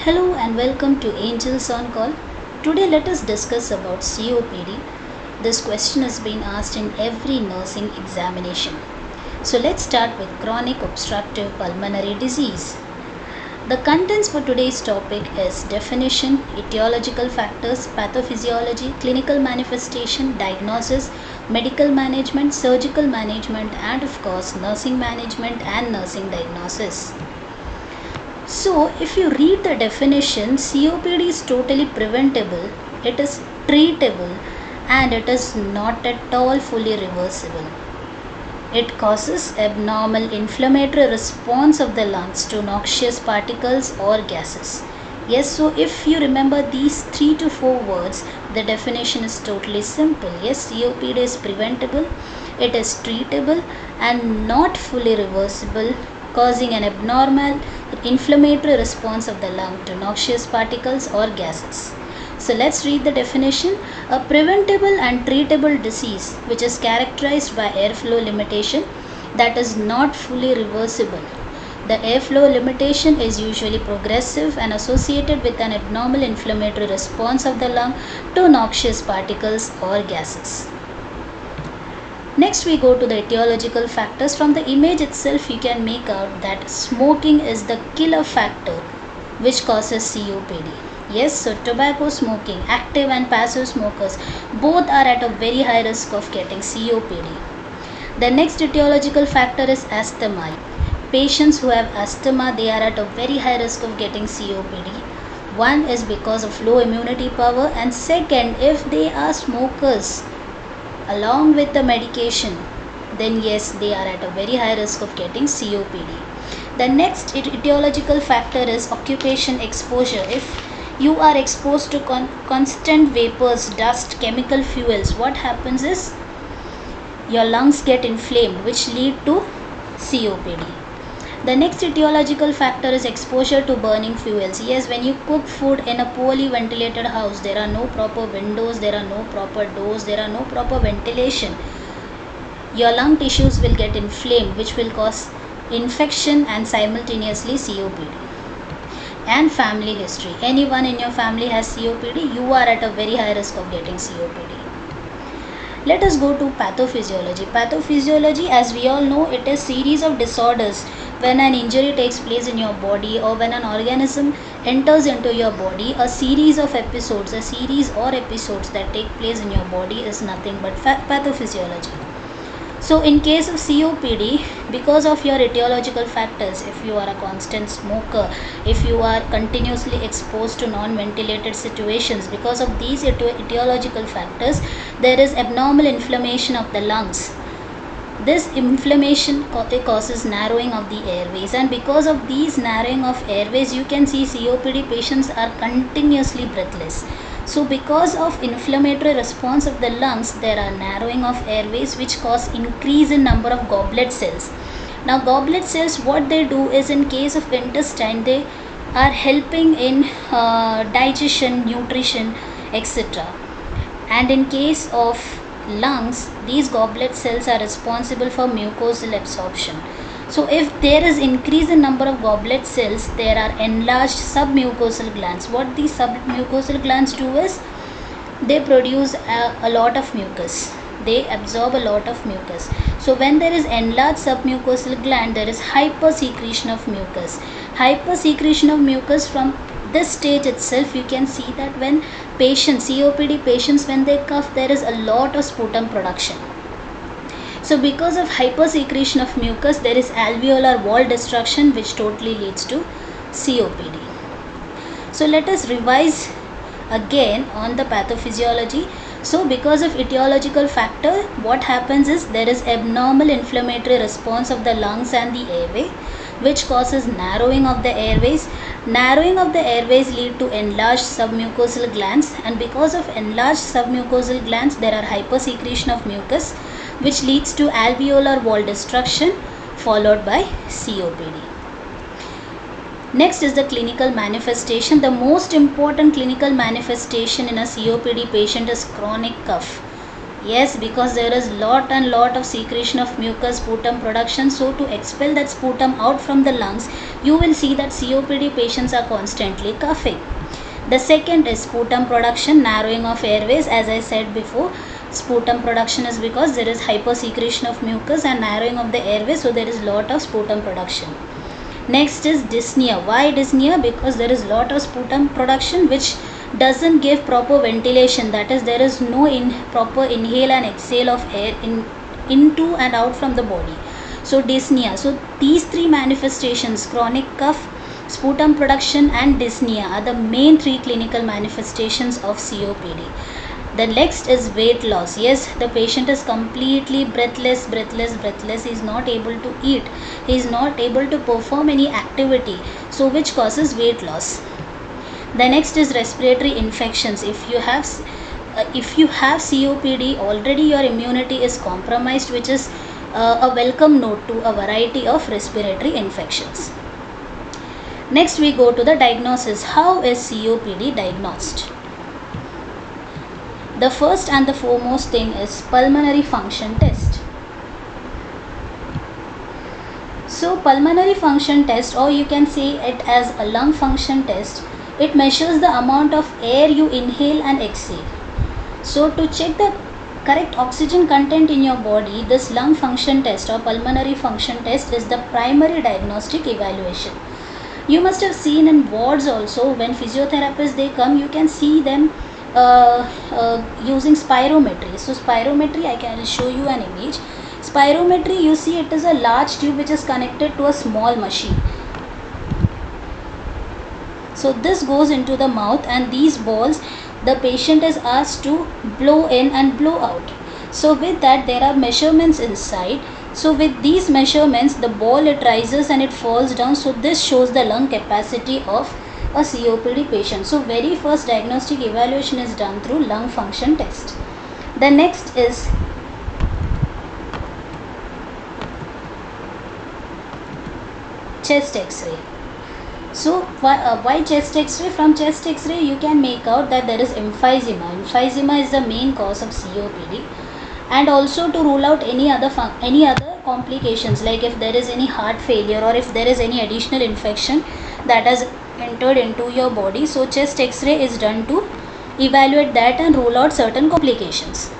Hello and welcome to Angels on Call. Today let us discuss about COPD. This question has been asked in every nursing examination. So let's start with chronic obstructive pulmonary disease. The contents for today's topic is definition, etiological factors, pathophysiology, clinical manifestation, diagnosis, medical management, surgical management, and of course nursing management and nursing diagnosis. So, if you read the definition, COPD is totally preventable, it is treatable, and it is not at all fully reversible. It causes abnormal inflammatory response of the lungs to noxious particles or gases. Yes, so if you remember these 3 to 4 words, the definition is totally simple. Yes, COPD is preventable, it is treatable, and not fully reversible, causing an abnormal inflammatory response of the lung to noxious particles or gases. So let's read the definition. A preventable and treatable disease which is characterized by airflow limitation that is not fully reversible. The airflow limitation is usually progressive and associated with an abnormal inflammatory response of the lung to noxious particles or gases. Next we go to the etiological factors. From the image itself you can make out that smoking is the killer factor which causes COPD. Yes, so tobacco smoking, active and passive smokers both are at a very high risk of getting COPD. The next etiological factor is asthma. Patients who have asthma, they are at a very high risk of getting COPD. One is because of low immunity power, and second, if they are smokers along with the medication, then yes, they are at a very high risk of getting COPD. The next etiological factor is occupation exposure. If you are exposed to constant vapors, dust, chemical fuels, what happens is your lungs get inflamed, which lead to COPD. The next etiological factor is exposure to burning fuels. Yes, when you cook food in a poorly ventilated house, there are no proper windows, there are no proper doors, there are no proper ventilation. Your lung tissues will get inflamed, which will cause infection and simultaneously COPD. And family history. Anyone in your family has COPD, you are at a very high risk of getting COPD. Let us go to pathophysiology. Pathophysiology, as we all know, it is series of disorders when an injury takes place in your body or when an organism enters into your body. A series of episodes, a series or episodes that take place in your body is nothing but pathophysiology. So in case of COPD, because of your etiological factors, if you are a constant smoker, if you are continuously exposed to non-ventilated situations, because of these etiological factors, there is abnormal inflammation of the lungs. This inflammation causes narrowing of the airways, and because of these narrowing of airways, you can see COPD patients are continuously breathless. So because of inflammatory response of the lungs, there are narrowing of airways which cause increase in number of goblet cells. Now goblet cells, what they do is, in case of intestine, they are helping in digestion, nutrition, etc. And in case of lungs, these goblet cells are responsible for mucosal absorption. So if there is increase in number of goblet cells, there are enlarged submucosal glands. What these submucosal glands do is, they produce a lot of mucus. They absorb a lot of mucus. So when there is enlarged submucosal gland, there is hypersecretion of mucus. Hypersecretion of mucus, from this stage itself you can see that when patients, COPD patients, when they cough, there is a lot of sputum production. So because of hypersecretion of mucus, there is alveolar wall destruction, which totally leads to COPD. So let us revise again on the pathophysiology. So because of etiological factor, what happens is, there is abnormal inflammatory response of the lungs and the airway, which causes narrowing of the airways. Narrowing of the airways lead to enlarged submucosal glands, and because of enlarged submucosal glands, there are hypersecretion of mucus, which leads to alveolar wall destruction, followed by COPD. Next is the clinical manifestation. The most important clinical manifestation in a COPD patient is chronic cough. Yes, because there is lot of secretion of mucus, sputum production. So to expel that sputum out from the lungs, you will see that COPD patients are constantly coughing. The second is sputum production, narrowing of airways. As I said before, sputum production is because there is hypersecretion of mucus and narrowing of the airways, so there is lot of sputum production. Next is dyspnea. Why dyspnea? Because there is lot of sputum production which doesn't give proper ventilation, that is there is no proper inhale and exhale of air into and out from the body. So dyspnea. So these three manifestations, chronic cough, sputum production and dyspnea, are the main three clinical manifestations of COPD. The next is weight loss. Yes, the patient is completely breathless. He is not able to eat, he is not able to perform any activity, so which causes weight loss. The next is respiratory infections. If you have COPD, already your immunity is compromised, which is a welcome note to a variety of respiratory infections. Next we go to the diagnosis. How is COPD diagnosed? The first and the foremost thing is pulmonary function test. So pulmonary function test, or you can say it as a lung function test, it measures the amount of air you inhale and exhale. So to check the correct oxygen content in your body, this lung function test or pulmonary function test is the primary diagnostic evaluation. You must have seen in wards also, when physiotherapists they come, you can see them using spirometry. So spirometry, I can show you an image. Spirometry, you see it is a large tube which is connected to a small machine. So this goes into the mouth, and these balls the patient is asked to blow in and blow out. So with that there are measurements inside. So with these measurements the ball, it rises and it falls down. So this shows the lung capacity of a COPD patient. So very first diagnostic evaluation is done through lung function test. The next is chest X-ray. So why chest X-ray? From chest X-ray you can make out that there is emphysema. Emphysema is the main cause of COPD, and also to rule out any other complications, like if there is any heart failure or if there is any additional infection that has entered into your body. So chest X-ray is done to evaluate that and rule out certain complications.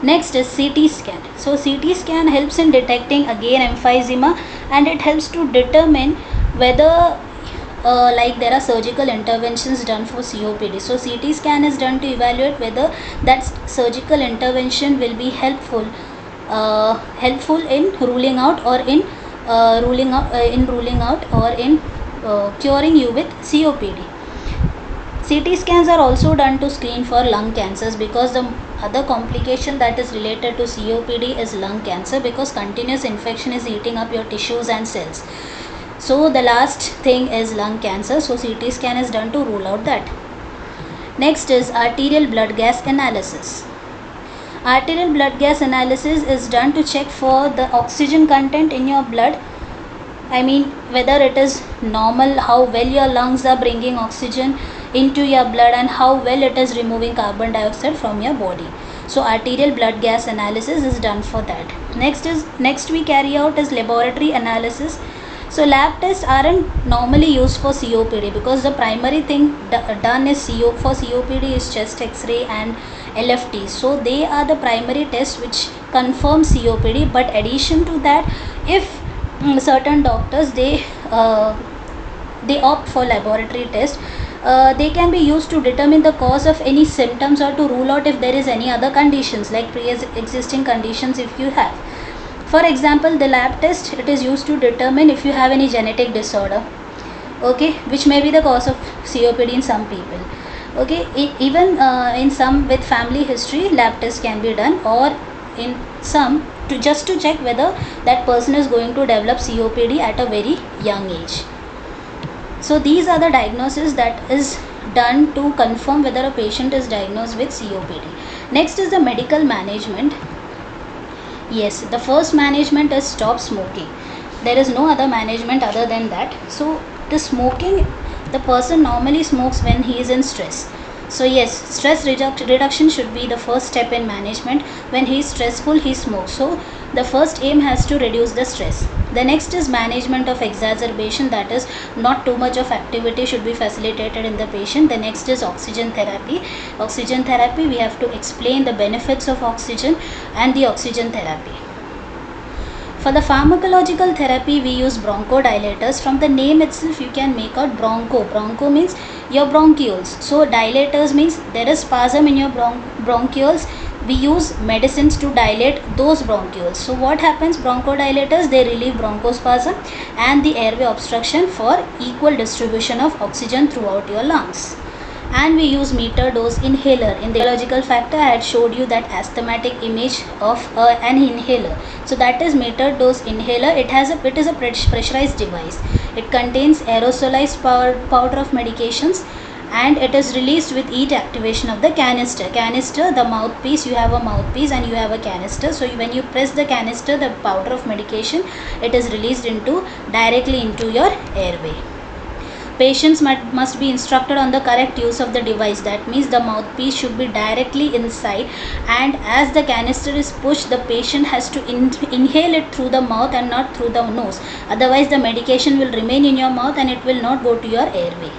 Next is CT scan. So CT scan helps in detecting again emphysema, and it helps to determine whether like there are surgical interventions done for COPD. So CT scan is done to evaluate whether that surgical intervention will be helpful in ruling out or in curing you with COPD. CT scans are also done to screen for lung cancers, because the other complication that is related to COPD is lung cancer, because continuous infection is eating up your tissues and cells. So the last thing is lung cancer. So CT scan is done to rule out that. Next is arterial blood gas analysis. Arterial blood gas analysis is done to check for the oxygen content in your blood. I mean whether it is normal, how well your lungs are bringing oxygen into your blood and how well it is removing carbon dioxide from your body. So arterial blood gas analysis is done for that. Next we carry out is laboratory analysis. So lab tests aren't normally used for COPD, because the primary thing done is for COPD is chest X-ray and LFT. So they are the primary tests which confirm COPD. But addition to that, if certain doctors they opt for laboratory test, they can be used to determine the cause of any symptoms or to rule out if there is any other conditions, like pre-existing conditions if you have. For example, the lab test, it is used to determine if you have any genetic disorder, okay, which may be the cause of COPD in some people. Okay, even in some with family history, lab test can be done, or in some just to check whether that person is going to develop COPD at a very young age. So these are the diagnoses that is done to confirm whether a patient is diagnosed with COPD. Next is the medical management. Yes, the first management is stop smoking. There is no other management other than that. So the smoking, the person normally smokes when he is in stress. So yes, stress reduction should be the first step in management. When he is stressful, he smokes. So the first aim has to reduce the stress. The next is management of exacerbation, that is not too much of activity should be facilitated in the patient. The next is oxygen therapy. Oxygen therapy, we have to explain the benefits of oxygen and the oxygen therapy. For the pharmacological therapy, we use bronchodilators. From the name itself, you can make out broncho. Broncho means your bronchioles. So dilators means there is spasm in your bronchioles. We use medicines to dilate those bronchioles. So what happens? Bronchodilators, they relieve bronchospasm and the airway obstruction for equal distribution of oxygen throughout your lungs. And we use meter dose inhaler. In the biological factor, I had showed you that asthmatic image of an inhaler. So that is meter dose inhaler. It is a pressurized device. It contains aerosolized powder of medications, and it is released with each activation of the canister. Canister, the mouthpiece, you have a mouthpiece and you have a canister. So when you press the canister, the powder of medication, it is released directly into your airway. Patients must be instructed on the correct use of the device. That means the mouthpiece should be directly inside, and as the canister is pushed, the patient has to inhale it through the mouth and not through the nose. Otherwise the medication will remain in your mouth and it will not go to your airway.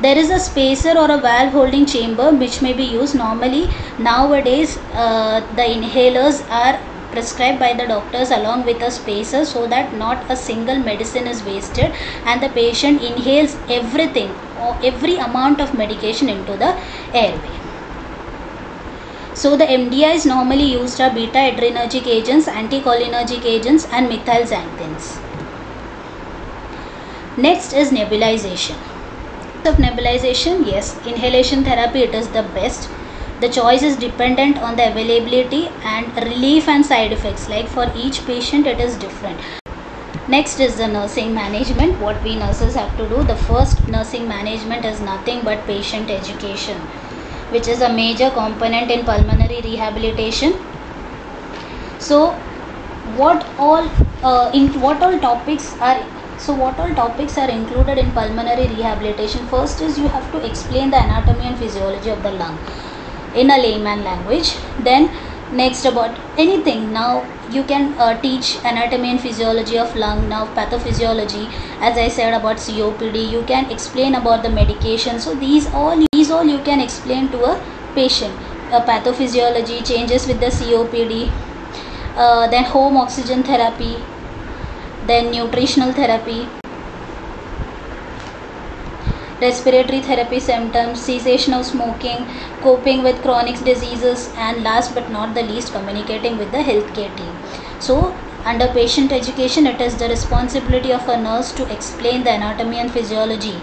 There is a spacer or a valve holding chamber which may be used. Normally nowadays the inhalers are prescribed by the doctors along with a spacer, so that not a single medicine is wasted and the patient inhales everything or every amount of medication into the airway. So the MDIs normally used are beta adrenergic agents, anticholinergic agents and methylxanthines. Next is nebulization. Of nebulization, yes, inhalation therapy, it is the best. The choice is dependent on the availability and relief and side effects. Like for each patient it is different. Next is the nursing management. What we nurses have to do. The first nursing management is nothing but patient education, which is a major component in pulmonary rehabilitation. So what all topics are included in pulmonary rehabilitation? First is you have to explain the anatomy and physiology of the lung in a layman language. Then next about anything. Now you can teach anatomy and physiology of lung. Now pathophysiology, as I said about COPD, you can explain about the medication. So these all you can explain to a patient. Pathophysiology, changes with the COPD, then home oxygen therapy, then nutritional therapy, respiratory therapy symptoms, cessation of smoking, coping with chronic diseases, and last but not the least, communicating with the healthcare team. So under patient education, it is the responsibility of a nurse to explain the anatomy and physiology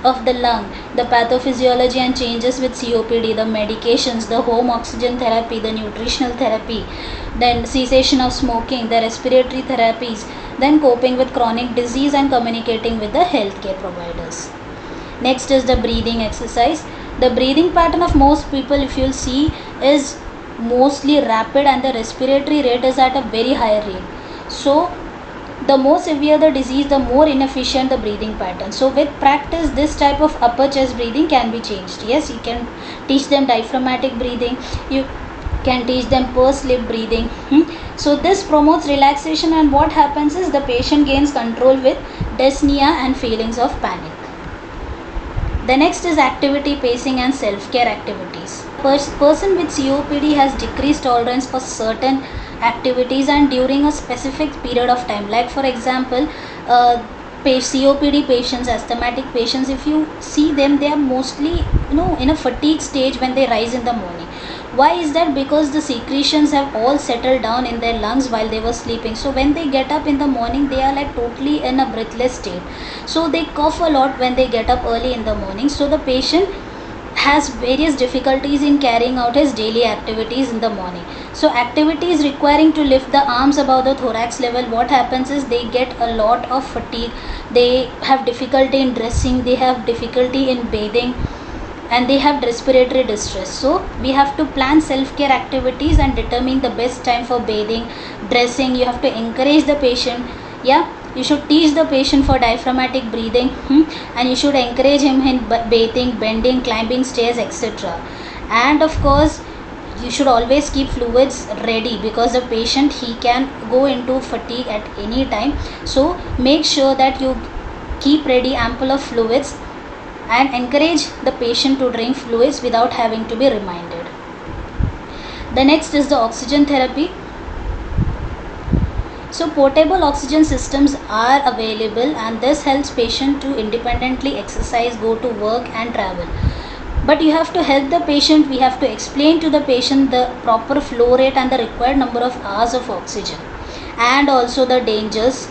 of the lung, the pathophysiology and changes with COPD, the medications, the home oxygen therapy, the nutritional therapy, then cessation of smoking, the respiratory therapies, then coping with chronic disease and communicating with the healthcare providers. Next is the breathing exercise. The breathing pattern of most people, if you'll see, is mostly rapid and the respiratory rate is at a very high rate. So the more severe the disease, the more inefficient the breathing pattern. So with practice, this type of upper chest breathing can be changed. Yes, you can teach them diaphragmatic breathing, you can teach them pursed lip breathing. So this promotes relaxation, and what happens is the patient gains control with dyspnea and feelings of panic. The next is activity pacing and self-care activities. Person with COPD has decreased tolerance for certain activities and during a specific period of time. Like for example, COPD patients, asthmatic patients, if you see them, they are mostly in a fatigue stage when they rise in the morning. Why is that? Because the secretions have all settled down in their lungs while they were sleeping. So when they get up in the morning, they are like totally in a breathless state. So they cough a lot when they get up early in the morning. So the patient has various difficulties in carrying out his daily activities in the morning. So activities requiring to lift the arms above the thorax level, what happens is they get a lot of fatigue, they have difficulty in dressing, they have difficulty in bathing, and they have respiratory distress. So we have to plan self-care activities and determine the best time for bathing, dressing. You have to encourage the patient. You should teach the patient for diaphragmatic breathing, and you should encourage him in bathing, bending, climbing stairs, etc. And of course, you should always keep fluids ready, because the patient, he can go into fatigue at any time. So make sure that you keep ready ample of fluids and encourage the patient to drink fluids without having to be reminded. The next is the oxygen therapy. So portable oxygen systems are available, and this helps patient to independently exercise, go to work and travel. But you have to help the patient, we have to explain to the patient the proper flow rate and the required number of hours of oxygen, and also the dangers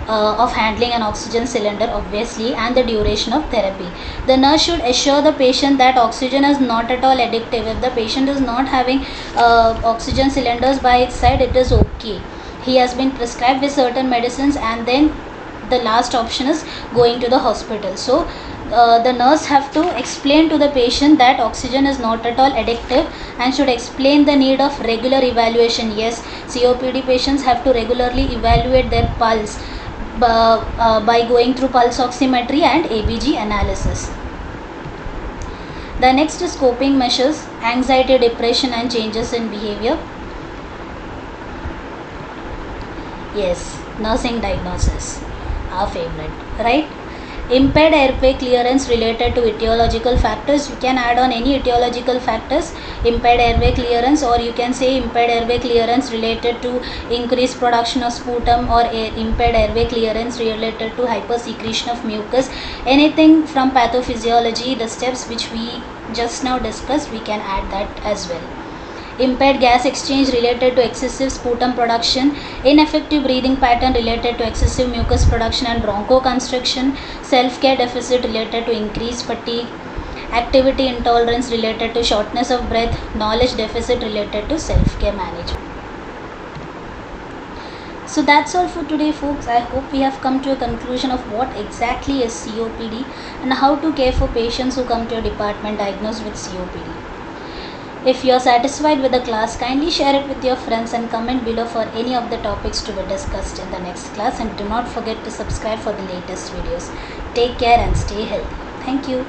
of handling an oxygen cylinder, obviously, and the duration of therapy. The nurse should assure the patient that oxygen is not at all addictive. If the patient is not having oxygen cylinders by its side, it is okay. He has been prescribed with certain medicines, and then the last option is going to the hospital. So the nurse have to explain to the patient that oxygen is not at all addictive, and should explain the need of regular evaluation. Yes, COPD patients have to regularly evaluate their pulse by going through pulse oximetry and ABG analysis. The next is coping measures, anxiety, depression and changes in behavior. Yes, nursing diagnosis, our favorite, right? Impaired airway clearance related to etiological factors. You can add on any etiological factors, impaired airway clearance, or you can say impaired airway clearance related to increased production of sputum, or impaired airway clearance related to hypersecretion of mucus. Anything from pathophysiology, the steps which we just now discussed, we can add that as well. Impaired gas exchange related to excessive sputum production, ineffective breathing pattern related to excessive mucus production and bronchoconstriction, self-care deficit related to increased fatigue, activity intolerance related to shortness of breath, knowledge deficit related to self-care management. So that's all for today, folks. I hope we have come to a conclusion of what exactly is COPD and how to care for patients who come to your department diagnosed with COPD. If you are satisfied with the class, kindly share it with your friends and comment below for any of the topics to be discussed in the next class, and do not forget to subscribe for the latest videos. Take care and stay healthy. Thank you.